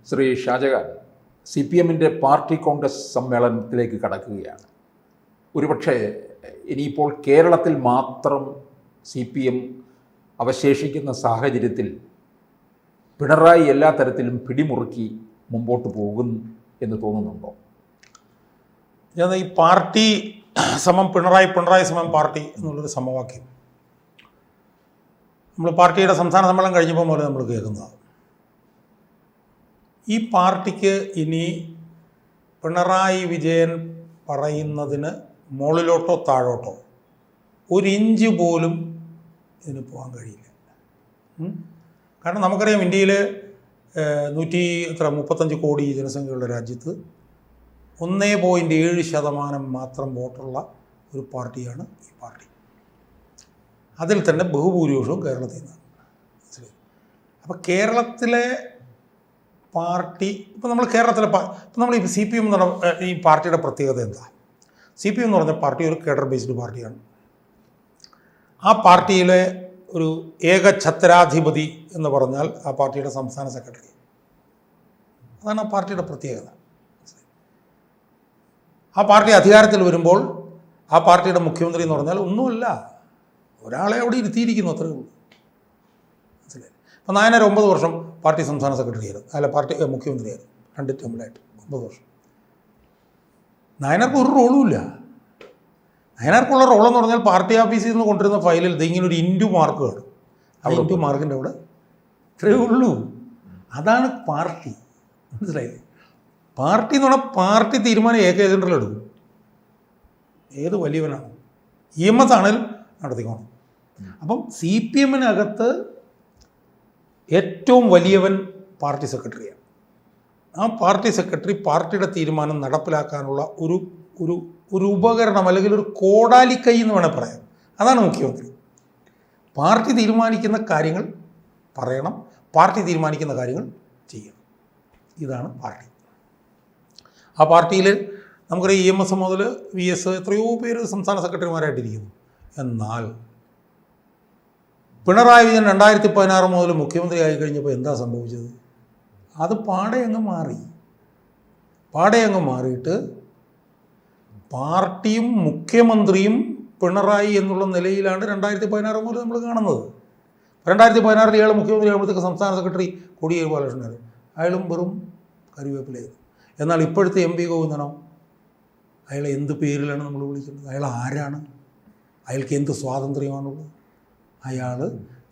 Shri Shah Jahan, CPM-ൻ്റെ party Congress സമ്മേളനത്തിലേക്ക് കടക്കുകയാണ്. ഒരുപക്ഷെ ഇനിയിപ്പോൾ കേരളത്തിൽ മാത്രം CPM അവശേഷിക്കുന്ന സാഹചര്യത്തിൽ പിണറായി എല്ലാ തരത്തിലും പിടിമുറുക്കി മുമ്പോട്ട് പോകും എന്ന് തോന്നുന്നുണ്ടോ? ഞാൻ ഈ പാർട്ടി സമം പിണറായി, പിണറായി സമം പാർട്ടി എന്നുള്ളൊരു സമവാക്യം നമ്മൾ പാർട്ടിയുടെ സംസ്ഥാന സമ്മേളനം കഴിഞ്ഞപ്പോൾ മുതൽ നമ്മൾ കേൾക്കുന്നതാണ്. ഈ പാർട്ടിക്ക് ഇനി പിണറായി വിജയൻ പറയുന്നതിന് മുകളിലോട്ടോ താഴോട്ടോ ഒരു ഇഞ്ച് പോലും ഇതിന് പോകാൻ കഴിയില്ല. കാരണം നമുക്കറിയാം, ഇന്ത്യയിൽ 135 കോടി ജനസംഖ്യയുള്ള രാജ്യത്ത് 1.7% മാത്രം വോട്ടുള്ള ഒരു പാർട്ടിയാണ് ഈ പാർട്ടി. അതിൽ തന്നെ ബഹുഭൂരിപക്ഷവും കേരളത്തിൽ നിന്നാണ്. മനസ്സിലായി? അപ്പോൾ കേരളത്തിലെ പാർട്ടി, ഇപ്പോൾ നമ്മൾ കേരളത്തിലെ ഇപ്പം നമ്മൾ ഈ CPM എന്ന് പറഞ്ഞ ഈ പാർട്ടിയുടെ പ്രത്യേകത എന്താ? CPM എന്ന് പറഞ്ഞ പാർട്ടി ഒരു കേഡർ ബേസ്ഡ് പാർട്ടിയാണ്. ആ പാർട്ടിയിലെ ഒരു ഏകഛത്രാധിപതി എന്ന് പറഞ്ഞാൽ ആ പാർട്ടിയുടെ സംസ്ഥാന സെക്രട്ടറി. അതാണ് ആ പാർട്ടിയുടെ പ്രത്യേകത. ആ പാർട്ടി അധികാരത്തിൽ വരുമ്പോൾ ആ പാർട്ടിയുടെ മുഖ്യമന്ത്രി എന്ന് പറഞ്ഞാൽ ഒന്നുമല്ല, ഒരാളെ അവിടെ ഇരുത്തിയിരിക്കുന്നു, അത്രയേ ഉള്ളൂ. മനസ്സിലായി? അപ്പോൾ നായനാർ 9 വർഷം പാർട്ടി സംസ്ഥാന സെക്രട്ടറി ആയിരുന്നു, അല്ല പാർട്ടി മുഖ്യമന്ത്രിയായിരുന്നു, 2 ടേമിലായിട്ട് 9 വർഷം. നായനാർക്ക് ഒരു റോളും ഇല്ല. നായനാർക്കുള്ള റോളെന്ന് പറഞ്ഞാൽ പാർട്ടി ഓഫീസിൽ നിന്ന് കൊണ്ടുവരുന്ന ഫയലിൽ ഇങ്ങനെ ഒരു ഇൻറ്റു മാർക്ക് കാണും. ആ ഇൻറ്റു മാർക്കിൻ്റെ അവിടെ ഇത്രയേ ഉള്ളൂ. അതാണ് പാർട്ടി. മനസ്സിലായില്ലേ? പാർട്ടി എന്ന് പറഞ്ഞാൽ പാർട്ടി തീരുമാനം ഏജൻഡറിലെടുക്കും. ഏത് വലിയവനാണ്, EMS ആണെങ്കിലും നടത്തിക്കോണം. അപ്പം CPM-നകത്ത് ഏറ്റവും വലിയവൻ പാർട്ടി സെക്രട്ടറിയാണ്. ആ പാർട്ടി സെക്രട്ടറി പാർട്ടിയുടെ തീരുമാനം നടപ്പിലാക്കാനുള്ള ഒരു ഒരു ഒരു ഉപകരണം, അല്ലെങ്കിൽ ഒരു കോടാലിക്കൈ എന്ന് വേണേൽ പറയാം. അതാണ് മുഖ്യമന്ത്രി. പാർട്ടി തീരുമാനിക്കുന്ന കാര്യങ്ങൾ പറയണം, പാർട്ടി തീരുമാനിക്കുന്ന കാര്യങ്ങൾ ചെയ്യണം. ഇതാണ് പാർട്ടി. ആ പാർട്ടിയിൽ നമുക്കറിയാം EMS മുതൽ VS എത്രയോ പേര് സംസ്ഥാന സെക്രട്ടറിമാരായിട്ടിരിക്കുന്നു. എന്നാൽ പിണറായി വിജയൻ 2016 മുതൽ മുഖ്യമന്ത്രി ആയി കഴിഞ്ഞപ്പോൾ എന്താ സംഭവിച്ചത്? അത് പാടെ അങ്ങ് മാറിയിട്ട് പാർട്ടിയും മുഖ്യമന്ത്രിയും പിണറായി എന്നുള്ള നിലയിലാണ് 2016 മുതൽ നമ്മൾ കാണുന്നത്. 2016 ഇയാൾ മുഖ്യമന്ത്രി ആകുമ്പോഴത്തേക്ക് സംസ്ഥാന സെക്രട്ടറി കോടിയേരി ബാലകൃഷ്ണനായിരുന്നു. അയാളും വെറും കരുവേപ്പിലായിരുന്നു. എന്നാൽ ഇപ്പോഴത്തെ MP ഗോവിന്ദനോ, അയാളെ എന്ത് പേരിലാണ് നമ്മൾ വിളിക്കുന്നത്? അയാൾ ആരാണ്? അയാൾക്ക് എന്ത് സ്വാതന്ത്ര്യമാണുള്ളത്? അയാൾ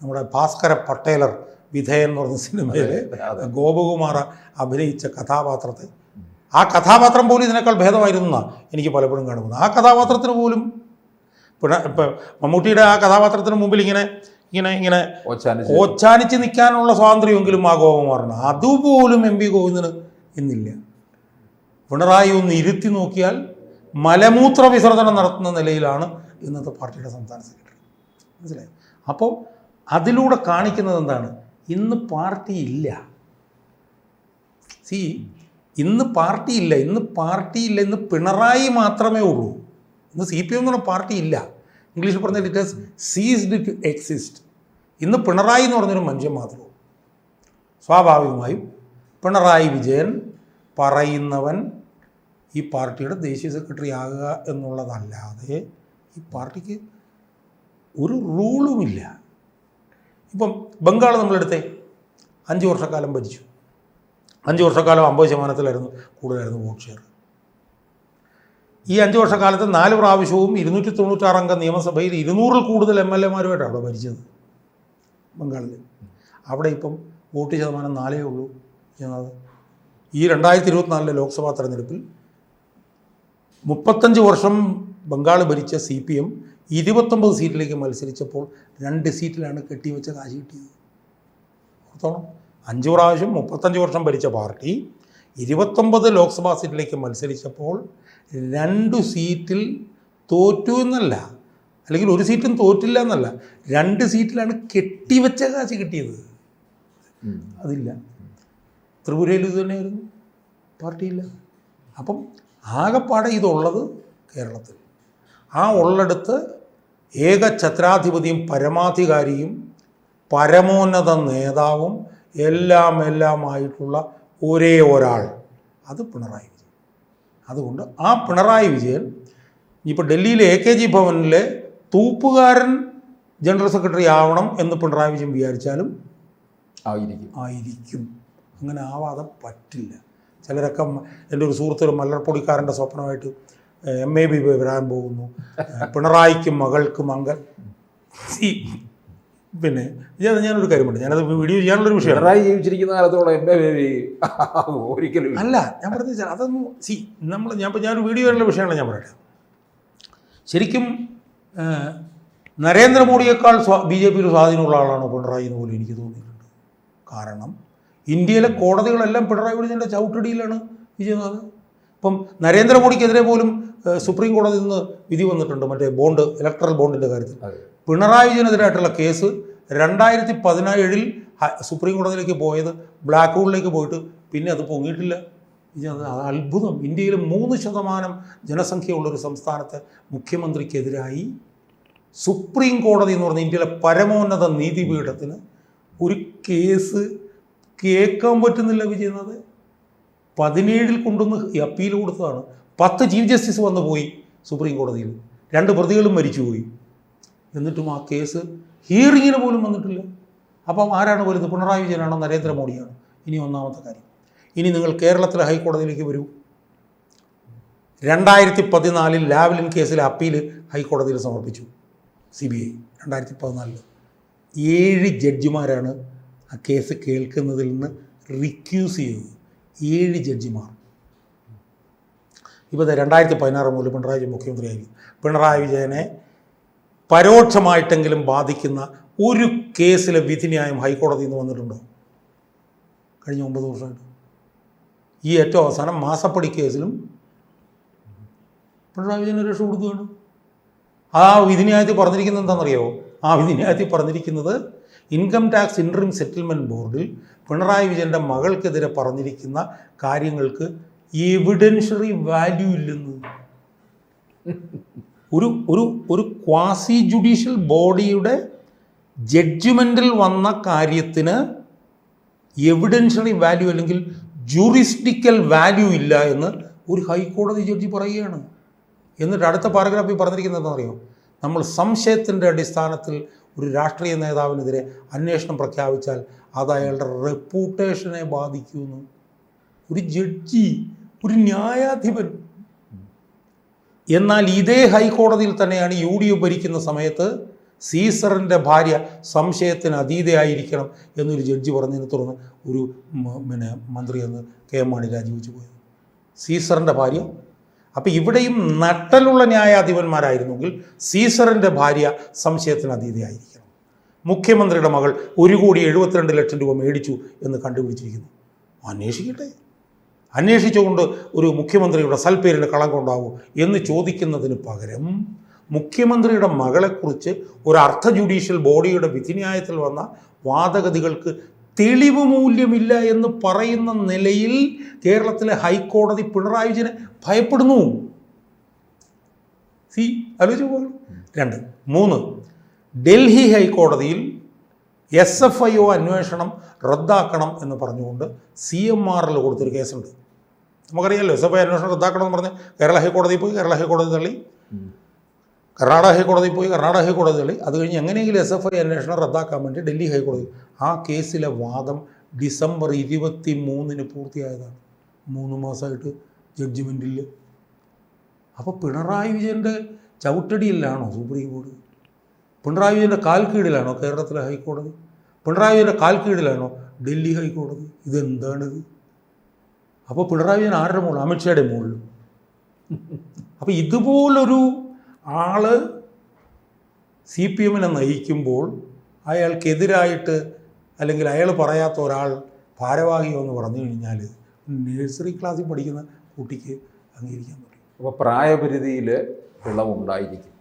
നമ്മുടെ ഭാസ്കര പട്ടേലർ വിധേയൻ എന്ന് പറഞ്ഞ സിനിമയിൽ ഗോപകുമാർ അഭിനയിച്ച കഥാപാത്രത്തെ, ആ കഥാപാത്രം പോലും ഇതിനേക്കാൾ ഭേദമായിരുന്നു എന്നാണ് എനിക്ക് പലപ്പോഴും കാണുന്നത്. ആ കഥാപാത്രത്തിന് പോലും ഇപ്പം മമ്മൂട്ടിയുടെ ആ കഥാപാത്രത്തിന് മുമ്പിൽ ഇങ്ങനെ ഓച്ചാനിച്ച് നിൽക്കാനുള്ള സ്വാതന്ത്ര്യമെങ്കിലും ആ ഗോപകുമാറിന്, അതുപോലും MP ഗോവിന്ദന് ഇന്നില്ല. പിണറായി ഒന്ന് ഇരുത്തി നോക്കിയാൽ മലമൂത്ര വിസർജനം നടത്തുന്ന നിലയിലാണ് ഇന്നത്തെ പാർട്ടിയുടെ സംസ്ഥാന സെക്രട്ടറി. മനസ്സിലായി? അപ്പോൾ അതിലൂടെ കാണിക്കുന്നത് എന്താണ്? ഇന്ന് പാർട്ടിയില്ല. ഇന്ന് പാർട്ടിയില്ല. ഇന്ന് പിണറായി മാത്രമേ ഉള്ളൂ. ഇന്ന് CPM എന്ന് പറഞ്ഞ പാർട്ടിയില്ല. ഇംഗ്ലീഷിൽ പറഞ്ഞാൽ it has ceased to exist. ഇന്ന് പിണറായി എന്ന് പറഞ്ഞൊരു മനുഷ്യൻ മാത്രമേ ഉള്ളൂ. സ്വാഭാവികമായും പിണറായി വിജയൻ പറയുന്നവൻ ഈ പാർട്ടിയുടെ ദേശീയ സെക്രട്ടറി ആകുക എന്നുള്ളതല്ലാതെ ഈ പാർട്ടിക്ക് ഒരു റൂളുമില്ല. ഇപ്പം ബംഗാൾ നമ്മളെടുത്തേ, 5 വർഷക്കാലം ഭരിച്ചു. 5 വർഷക്കാലം 50% കൂടുതലായിരുന്നു വോട്ട് ഷെയർ. ഈ 5 വർഷക്കാലത്ത് 4 പ്രാവശ്യവും 296 അംഗ നിയമസഭയിൽ 200-ൽ കൂടുതൽ MLA-മാരുമായിട്ടാണ് അവിടെ ഭരിച്ചത് ബംഗാളിൽ. അവിടെ ഇപ്പം വോട്ട് ശതമാനം 4 ഉള്ളൂ എന്നത്. ഈ 2024 ലോക്സഭാ തെരഞ്ഞെടുപ്പിൽ 35 വർഷം ബംഗാൾ ഭരിച്ച CPM 29 സീറ്റിലേക്ക് മത്സരിച്ചപ്പോൾ 2 സീറ്റിലാണ് കെട്ടിവെച്ച കാശ് കിട്ടിയത്. ഓർത്തോണം, 5 പ്രാവശ്യം 35 വർഷം ഭരിച്ച പാർട്ടി 29 ലോക്സഭാ സീറ്റിലേക്ക് മത്സരിച്ചപ്പോൾ 2 സീറ്റിൽ തോറ്റു എന്നല്ല, അല്ലെങ്കിൽ ഒരു സീറ്റും തോറ്റില്ല എന്നല്ല, 2 സീറ്റിലാണ് കെട്ടിവെച്ച കാശ് കിട്ടിയത്. അതില്ല. ത്രിപുരയിൽ ഇത് തന്നെയായിരുന്നു, പാർട്ടിയില്ല. അപ്പം ആകെപ്പാടെ ഇതുള്ളത് കേരളത്തിൽ. ആ ഉള്ളിടത്ത് ഏകഛത്രാധിപതിയും പരമാധികാരിയും പരമോന്നത നേതാവും എല്ലാമായിട്ടുള്ള ഒരേ ഒരാൾ, അത് പിണറായി വിജയൻ. അതുകൊണ്ട് ആ പിണറായി വിജയൻ ഇപ്പോൾ ഡൽഹിയിലെ AKG ഭവനിലെ തൂപ്പുകാരൻ ജനറൽ സെക്രട്ടറി ആവണം എന്ന് പിണറായി വിജയൻ വിചാരിച്ചാലും ആയിരിക്കും. അങ്ങനെ ആവാതെ പറ്റില്ല. ചിലരൊക്കെ എൻ്റെ ഒരു സുഹൃത്തൊരു മലർപ്പൊടിക്കാരൻ്റെ സ്വപ്നമായിട്ട് MAB വരാൻ പോകുന്നു, പിണറായിക്കും മകൾക്കും പിന്നെ ഞാനൊരു കാര്യമുണ്ട്, ഞാനത് വീഡിയോ ചെയ്യാനുള്ളൊരു വിഷയം. പിണറായി ജീവിച്ചിരിക്കുന്ന കാലത്തോളം ഒരിക്കലും അല്ല, ഞാൻ പറഞ്ഞ അതൊന്നും ഞാനൊരു വീഡിയോ ചെയ്യാനുള്ള വിഷയമാണ് ഞാൻ പറയട്ടെ. ശരിക്കും നരേന്ദ്രമോദിയേക്കാൾ BJPയിൽ സ്വാധീനമുള്ള ആളാണ് പിണറായി എന്ന് പോലും എനിക്ക് തോന്നിയിട്ടുണ്ട്. കാരണം ഇന്ത്യയിലെ കോടതികളെല്ലാം പിണറായി വിജയൻ്റെ ചവിട്ടടിയിലാണ് വിജയുന്നത്. ഇപ്പം നരേന്ദ്രമോദിക്കെതിരെ പോലും സുപ്രീം കോടതിയിൽ നിന്ന് വിധി വന്നിട്ടുണ്ട്, മറ്റേ ബോണ്ട്, ഇലക്ട്രൽ ബോണ്ടിൻ്റെ കാര്യത്തിൽ. പിണറായി വിജയനെതിരായിട്ടുള്ള കേസ് 2017 സുപ്രീം കോടതിയിലേക്ക് പോയത് ബ്ലാക്ക് ഹോളിലേക്ക് പോയിട്ട് പിന്നെ അത് പൊങ്ങിയിട്ടില്ല. അത് അത്ഭുതം. ഇന്ത്യയിൽ 3% ജനസംഖ്യയുള്ളൊരു സംസ്ഥാനത്തെ മുഖ്യമന്ത്രിക്കെതിരായി സുപ്രീം കോടതി എന്ന് പറഞ്ഞ ഇന്ത്യയിലെ പരമോന്നത നീതിപീഠത്തിന് ഒരു കേസ് കേൾക്കാൻ പറ്റുന്നില്ല വിജയനാഥ്. 17 കൊണ്ടുവന്ന് അപ്പീൽ കൊടുത്തതാണ്. 10 ചീഫ് ജസ്റ്റിസ് വന്നു പോയി സുപ്രീം കോടതിയിൽ, 2 പ്രതികളും മരിച്ചുപോയി. എന്നിട്ടും ആ കേസ് ഹിയറിങ്ങിന് പോലും വന്നിട്ടില്ല. അപ്പം ആരാണ് വലുത്, പിണറായി വിജയനാണോ നരേന്ദ്രമോദിയാണോ? ഇനി ഒന്നാമത്തെ കാര്യം, ഇനി നിങ്ങൾ കേരളത്തിലെ ഹൈക്കോടതിയിലേക്ക് വരൂ. 2014 ലാവ്ലിൻ കേസിലെ അപ്പീൽ ഹൈക്കോടതിയിൽ സമർപ്പിച്ചു CBI. 2014 7 ജഡ്ജിമാരാണ് ആ കേസ് കേൾക്കുന്നതിൽ നിന്ന് റിക്യൂസ് ചെയ്തത്. 7 ജഡ്ജിമാർ. ഇപ്പോൾ 2016 മുതൽ പിണറായി വിജയൻ മുഖ്യമന്ത്രിയായി. പിണറായി വിജയനെ പരോക്ഷമായിട്ടെങ്കിലും ബാധിക്കുന്ന ഒരു കേസിലെ വിധിന്യായം ഹൈക്കോടതിയിൽ നിന്ന് വന്നിട്ടുണ്ടോ കഴിഞ്ഞ 9 വർഷമായിട്ട്? ഈ ഏറ്റവും അവസാനം മാസപ്പടി കേസിലും പിണറായി വിജയന് രക്ഷ കൊടുക്കുകയാണ്. ആ വിധിന്യായത്തിൽ പറഞ്ഞിരിക്കുന്നത് എന്താണെന്നറിയോ? ആ വിധിന്യായത്തിൽ പറഞ്ഞിരിക്കുന്നത് ഇൻകം ടാക്സ് ഇൻട്രീം സെറ്റിൽമെൻറ്റ് ബോർഡിൽ പിണറായി വിജയൻ്റെ മകൾക്കെതിരെ പറഞ്ഞിരിക്കുന്ന കാര്യങ്ങൾക്ക് എവിഡൻഷ്യറി വാല്യൂ ഇല്ലെന്ന്. ഒരു ക്വാസി ജുഡീഷ്യൽ ബോഡിയുടെ ജഡ്ജ്മെൻറ്റിൽ വന്ന കാര്യത്തിന് എവിഡൻഷ്യറി വാല്യൂ അല്ലെങ്കിൽ ജൂറിസ്ഡിക്കൽ വാല്യൂ ഇല്ല എന്ന് ഒരു ഹൈക്കോടതി ജഡ്ജി പറയുകയാണ്. എന്നിട്ട് അടുത്ത പാരഗ്രാഫിൽ പറഞ്ഞിരിക്കുന്നത് എന്താണെന്നറിയോ? നമ്മൾ സംശയത്തിൻ്റെ അടിസ്ഥാനത്തിൽ ഒരു രാഷ്ട്രീയ നേതാവിനെതിരെ അന്വേഷണം പ്രഖ്യാപിച്ചാൽ അത് അയാളുടെ റെപ്യൂട്ടേഷനെ ബാധിക്കുമെന്ന്. ഒരു ജഡ്ജി, ഒരു ന്യായാധിപൻ. എന്നാൽ ഇതേ ഹൈക്കോടതിയിൽ തന്നെയാണ് UDF ഭരിക്കുന്ന സമയത്ത് സീസറിൻ്റെ ഭാര്യ സംശയത്തിന് അതീതയായിരിക്കണം എന്നൊരു ജഡ്ജി പറഞ്ഞതിനെ തുടർന്ന് ഒരു മന്ത്രി എന്ന് KM മാണി രാജിവെച്ച് പോയത്. സീസറിൻ്റെ ഭാര്യ. അപ്പോൾ ഇവിടെയും നട്ടലുള്ള ന്യായാധിപന്മാരായിരുന്നെങ്കിൽ സീസറിൻ്റെ ഭാര്യ സംശയത്തിന് അതീതയായിരിക്കണം. മുഖ്യമന്ത്രിയുടെ മകൾ 1,72 ലക്ഷം രൂപ മേടിച്ചു എന്ന് കണ്ടുപിടിച്ചിരിക്കുന്നു. അന്വേഷിക്കട്ടെ. അന്വേഷിച്ചുകൊണ്ട് ഒരു മുഖ്യമന്ത്രിയുടെ സൽപ്പേരിന് കളങ്കമുണ്ടാവൂ എന്ന് ചോദിക്കുന്നതിന് പകരം മുഖ്യമന്ത്രിയുടെ മകളെക്കുറിച്ച് ഒരു അർദ്ധ ജുഡീഷ്യൽ ബോഡിയുടെ വിധിന്യായത്തിൽ വന്ന വാദഗതികൾക്ക് തെളിവ് മൂല്യമില്ല എന്ന് പറയുന്ന നിലയിൽ കേരളത്തിലെ ഹൈക്കോടതി പിണറായി വിജയനെ ഭയപ്പെടുന്നു. ആലോചിച്ച് പോകുന്നു. 2. 3. ഡൽഹി ഹൈക്കോടതിയിൽ SFIO അന്വേഷണം റദ്ദാക്കണം എന്ന് പറഞ്ഞുകൊണ്ട് CMRL കൊടുത്തൊരു കേസുണ്ട്. നമുക്കറിയാമല്ലോ, SFIO അന്വേഷണം റദ്ദാക്കണം എന്ന് പറഞ്ഞ് കേരള ഹൈക്കോടതിയിൽ പോയി, കേരള ഹൈക്കോടതി തള്ളി. കർണാടക ഹൈക്കോടതിയിൽ പോയി, കർണാടക ഹൈക്കോടതി തള്ളി. അത് കഴിഞ്ഞ് എങ്ങനെയെങ്കിലും SFIO അന്വേഷണം റദ്ദാക്കാൻ വേണ്ടി ഡൽഹി ഹൈക്കോടതി. ആ കേസിലെ വാദം ഡിസംബർ 23 പൂർത്തിയായതാണ്. 3 മാസമായിട്ട് ജഡ്ജിമെൻറ്റില്ല. അപ്പോൾ പിണറായി വിജയൻ്റെ ചവിട്ടടിയിലാണോ സുപ്രീം കോടതി? പിണറായി വിജയൻ്റെ കാൽക്കീഴിലാണോ കേരളത്തിലെ ഹൈക്കോടതി? പിണറായി വിജയൻ്റെ കാൽക്കീഴിലാണോ ഡൽഹി ഹൈക്കോടതി? ഇതെന്താണിത്? അപ്പോൾ പിണറായി വിജയൻ ആരുടെ മുകളിൽ? അമിത്ഷായുടെ മുകളിൽ. അപ്പോൾ ഇതുപോലൊരു ആള് CPMനെ നയിക്കുമ്പോൾ അയാൾക്കെതിരായിട്ട് അല്ലെങ്കിൽ അയാൾ പറയാത്ത ഒരാൾ ഭാരവാഹിയോ എന്ന് പറഞ്ഞു കഴിഞ്ഞാൽ നഴ്സറി ക്ലാസ്സിൽ പഠിക്കുന്ന കുട്ടിക്ക് അംഗീകരിക്കാൻ പറ്റും. അപ്പോൾ പ്രായപരിധിയിൽ ഇളവുണ്ടായിരിക്കും.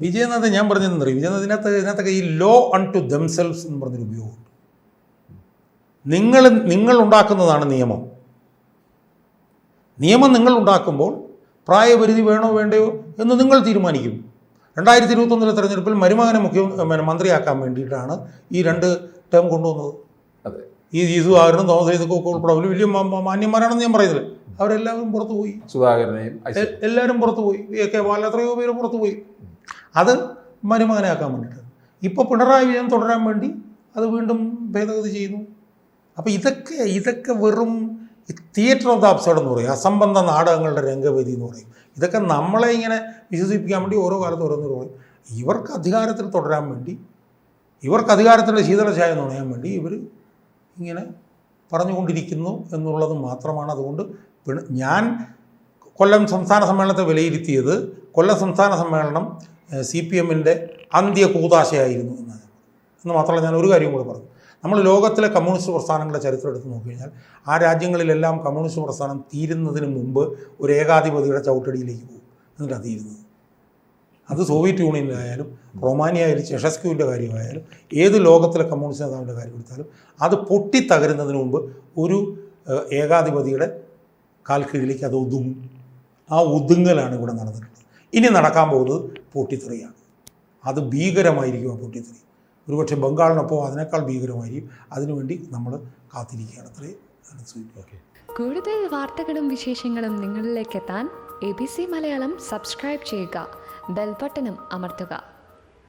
വിജയനാഥ് ഞാൻ പറഞ്ഞതെന്ന് അറിയും, വിജയനാഥ് ഇതിനകത്തൊക്കെ ഈ ലോ അൺ ടു ദംസെൽവ്സ് എന്ന് പറഞ്ഞൊരു ഉപയോഗമുണ്ട്. നിങ്ങൾ ഉണ്ടാക്കുന്നതാണ് നിയമം. നിങ്ങൾ ഉണ്ടാക്കുമ്പോൾ പ്രായപരിധി വേണോ വേണ്ടയോ എന്ന് നിങ്ങൾ തീരുമാനിക്കും. 2021 തെരഞ്ഞെടുപ്പിൽ മരുമകനെ മന്ത്രിയാക്കാൻ വേണ്ടിയിട്ടാണ് ഈ 2 ടേം കൊണ്ടുവന്നത്. അതെ. ഈ സുധാകരനും തോമസ് ഐസക്കൊക്കെ ഉൾപ്പെടെ അവർ വലിയ മാന്യന്മാരാണെന്ന് ഞാൻ പറയുന്നില്ല. അവരെല്ലാവരും പുറത്തു പോയി, സുധാകരനെയും എല്ലാവരും പുറത്തു പോയി. AK ബാലൻ എത്രയോ പേര് പുറത്തു പോയി. അത് മരുമകനാക്കാൻ വേണ്ടിയിട്ട്. ഇപ്പോൾ പിണറായി വിജയൻ തുടരാൻ വേണ്ടി അത് വീണ്ടും ഭേദഗതി ചെയ്യുന്നു. അപ്പോൾ ഇതൊക്കെ വെറും തിയേറ്റർ ഓഫ് ദ അബ്സർഡ് എന്ന് പറയും, അസംബന്ധ നാടകങ്ങളുടെ രംഗവേദി എന്ന് പറയും. ഇതൊക്കെ നമ്മളെ ഇങ്ങനെ വിശ്വസിപ്പിക്കാൻ വേണ്ടി ഓരോ കാലത്ത് ഓരോന്ന് പറയും. ഇവർക്ക് അധികാരത്തിൽ തുടരാൻ വേണ്ടി, ഇവർക്ക് അധികാരത്തിൻ്റെ ശീതളഛായ നുണയാൻ വേണ്ടി ഇവർ ഇങ്ങനെ പറഞ്ഞുകൊണ്ടിരിക്കുന്നു എന്നുള്ളത് മാത്രമാണ്. അതുകൊണ്ട് ഞാൻ കൊല്ലം സംസ്ഥാന സമ്മേളനത്തെ വിലയിരുത്തിയത്, കൊല്ലം സംസ്ഥാന സമ്മേളനം CPMൻ്റെ അന്ത്യ കൂതാശയായിരുന്നു എന്ന് മാത്രമല്ല. ഞാൻ ഒരു കാര്യം കൂടെ പറഞ്ഞു. നമ്മൾ ലോകത്തിലെ കമ്മ്യൂണിസ്റ്റ് പ്രസ്ഥാനങ്ങളുടെ ചരിത്രം എടുത്ത് നോക്കിക്കഴിഞ്ഞാൽ ആ രാജ്യങ്ങളിലെല്ലാം കമ്മ്യൂണിസ്റ്റ് പ്രസ്ഥാനം തീരുന്നതിന് മുമ്പ് ഒരു ഏകാധിപതിയുടെ ചവിട്ടടിയിലേക്ക് പോകും, എന്നിട്ടാണ് തീരുന്നത്. അത് സോവിയറ്റ് യൂണിയനിലായാലും റൊമാനിയ ആയാലും ചെഷസ്ക്യൂവിൻ്റെ കാര്യമായാലും ഏത് ലോകത്തിലെ കമ്മ്യൂണിസ്റ്റ് നേതാവിൻ്റെ കാര്യം എടുത്താലും അത് പൊട്ടിത്തകരുന്നതിന് മുമ്പ് ഒരു ഏകാധിപതിയുടെ കാൽക്കീഴിലേക്ക് അത് ഒതുങ്ങും. ആ ഒതുങ്ങലാണ് ഇവിടെ നടന്നിട്ടുള്ളത്. ഇനി നടക്കാൻ പോകുന്നത് പൊട്ടിത്തെറിയാണ്. അത് ഭീകരമായിരിക്കും. ആ പൊട്ടിത്തെറി ഒരുപക്ഷെ ബംഗാളിനൊപ്പം അതിനേക്കാൾ ഭീകരമായിരിക്കും. അതിനുവേണ്ടി നമ്മൾ കാത്തിരിക്കുകയാണ്. അത്രയും. കൂടുതൽ വാർത്തകളും വിശേഷങ്ങളും നിങ്ങളിലേക്ക് എത്താൻ ABC മലയാളം സബ്സ്ക്രൈബ് ചെയ്യുക, ബെൽ ബട്ടണും അമർത്തുക.